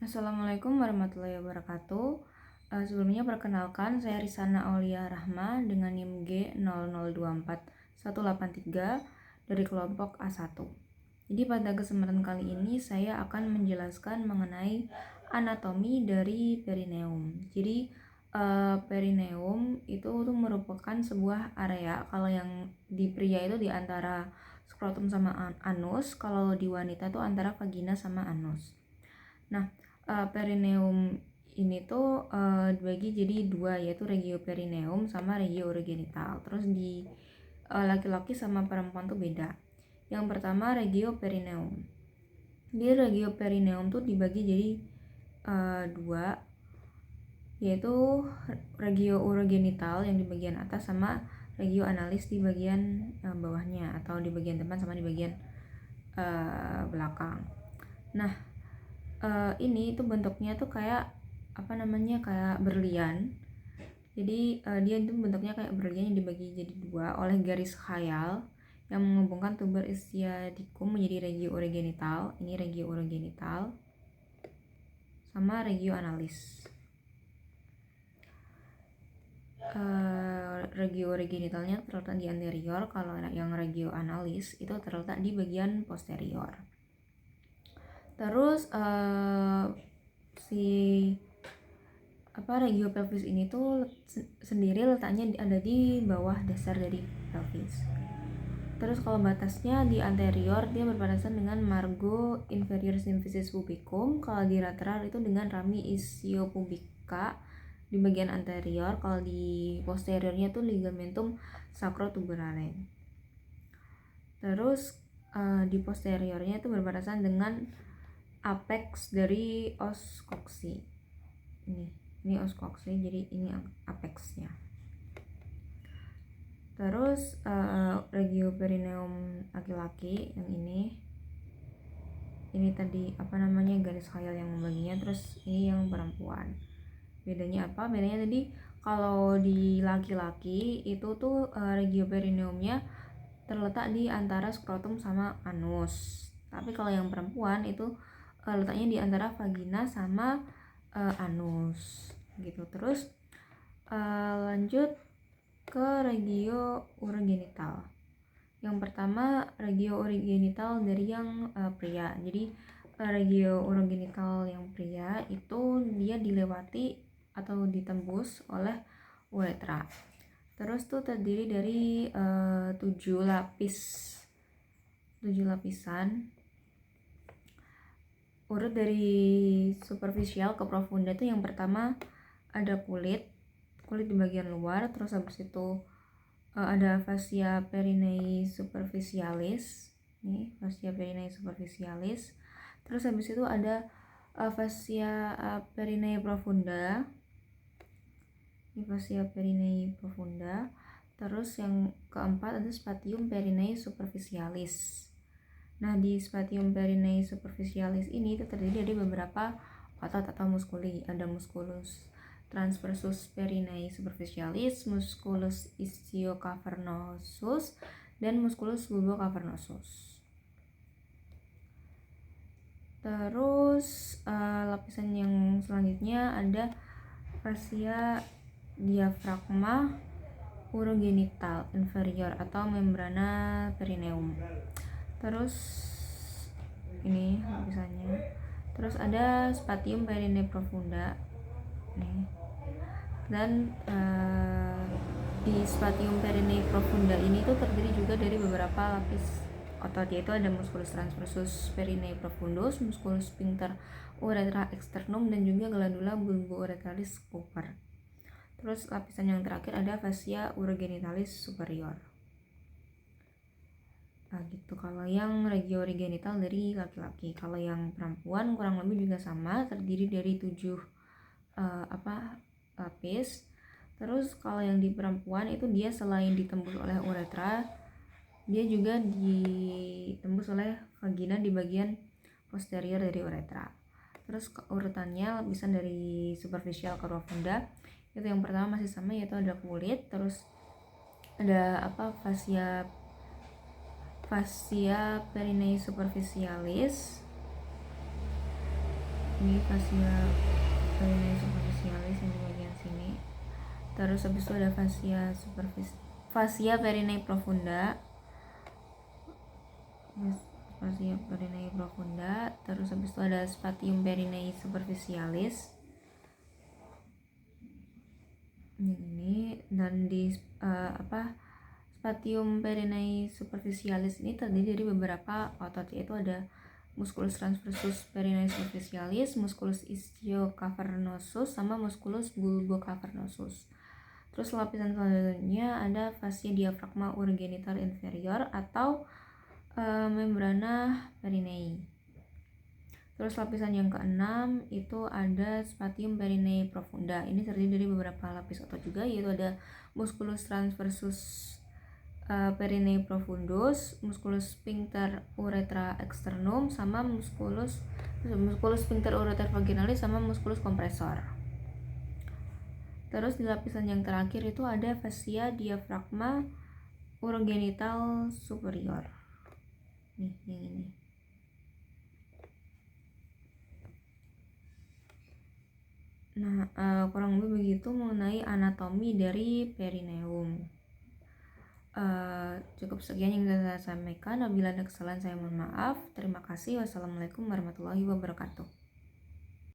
Assalamualaikum warahmatullahi wabarakatuh. Sebelumnya perkenalkan saya Risana Aulia Rahma dengan NIM G0024-183 dari kelompok A1. Jadi pada kesempatan kali ini saya akan menjelaskan mengenai anatomi dari perineum. Jadi perineum itu tuh merupakan sebuah area, kalau yang di pria itu di antara skrotum sama anus, kalau di wanita itu antara vagina sama anus. Nah, perineum ini tuh dibagi jadi dua, yaitu regioperineum sama regiourogenital. Terus di laki-laki sama perempuan tuh beda. Yang pertama regioperineum. Di regioperineum tuh dibagi jadi dua, yaitu regiourogenital yang di bagian atas sama regioanalis di bagian bawahnya, atau di bagian depan sama di bagian belakang. Nah, ini tuh bentuknya tuh kayak kayak berlian. Jadi dia itu bentuknya kayak berlian yang dibagi jadi dua oleh garis khayal yang menghubungkan tuber ischiadicum menjadi regiourogenital. Ini regiourogenital sama regioanalis. Regiourogenitalnya terletak di anterior, kalau yang regioanalis itu terletak di bagian posterior. Terus si regiopelvis ini tuh sendiri letaknya ada di bawah dasar dari pelvis. Terus kalau batasnya di anterior dia berbatasan dengan margo inferior symphysis pubicum, kalau di lateral itu dengan rami ischiopubica di bagian anterior, kalau di posteriornya tuh ligamentum sacrotuberale. Terus di posteriornya itu berbatasan dengan apex dari os cocci. Ini os cocci, jadi ini apexnya. Terus regioperineum laki-laki yang ini tadi garis khayal yang membaginya. Terus ini yang perempuan. Bedanya apa? Bedanya tadi kalau di laki-laki itu tuh regioperineumnya terletak di antara skrotum sama anus. Tapi kalau yang perempuan itu letaknya di antara vagina sama anus gitu. Terus lanjut ke regiourogenital. Yang pertama regiourogenital dari yang pria. Jadi regiourogenital yang pria itu dia dilewati atau ditembus oleh uretra. Terus tuh terdiri dari 7 lapisan. Urut dari superficial ke profunda itu yang pertama ada kulit di bagian luar. Terus habis itu ada fascia perineae superficialis. Nih, fascia perineae superficialis. Terus habis itu ada fascia perineae profunda. Ini fascia perineae profunda. Terus yang keempat ada spatium perineae superficialis. Nah, di spatium perineae superficialis ini itu terdiri dari beberapa otot atau muskuli. Ada musculus transversus perineae superficialis, musculus ischiocavernosus, dan musculus bulbocavernosus. Terus lapisan yang selanjutnya ada fascia diafragma urogenital inferior atau membrana perineum. Terus ini lapisannya. Terus ada spatium perineae profunda nih. Dan di spatium perineae profunda ini tuh terdiri juga dari beberapa lapis otot, yaitu ada musculus transversus perineae profundus, musculus sphincter urethra externum, dan juga glandula bulbourethralis Cooper. Terus lapisan yang terakhir ada fascia urogenitalis superior. Nah gitu kalau yang regiourogenital dari laki-laki. Kalau yang perempuan kurang lebih juga sama, terdiri dari 7 lapis. Terus kalau yang di perempuan itu dia selain ditembus oleh uretra, dia juga ditembus oleh vagina di bagian posterior dari uretra. Terus urutannya lapisan dari superficial ke profunda itu yang pertama masih sama, yaitu ada kulit. Terus ada fascia perineae superficialis. Ini fascia perineum superficialis yang di bagian sini. Terus habis itu ada fascia perineum profunda. Fascia perineum profunda. Terus habis itu ada spatium perineum superficialis. Ini dan di spatium perineum superficialis ini terdiri dari beberapa otot, yaitu ada musculus transversus perineum superficialis, musculus ischiocavernosus, sama musculus bulbocavernosus. Terus lapisan selanjutnya ada fascia diafragma urogenital inferior atau membrana perineum. Terus lapisan yang keenam itu ada spatium perineum profunda. Ini terdiri dari beberapa lapis otot juga, yaitu ada musculus transversus perineum profundus, musculus sphincter uretra externum, sama musculus sphincter ureter vaginalis, sama musculus kompresor. Terus di lapisan yang terakhir itu ada fascia diafragma urogenital superior. Nih, yang ini. Nah, kurang lebih begitu mengenai anatomi dari perineum. Cukup sekian yang bisa saya sampaikan. Apabila ada kesalahan saya mohon maaf. Terima kasih. Wassalamualaikum warahmatullahi wabarakatuh.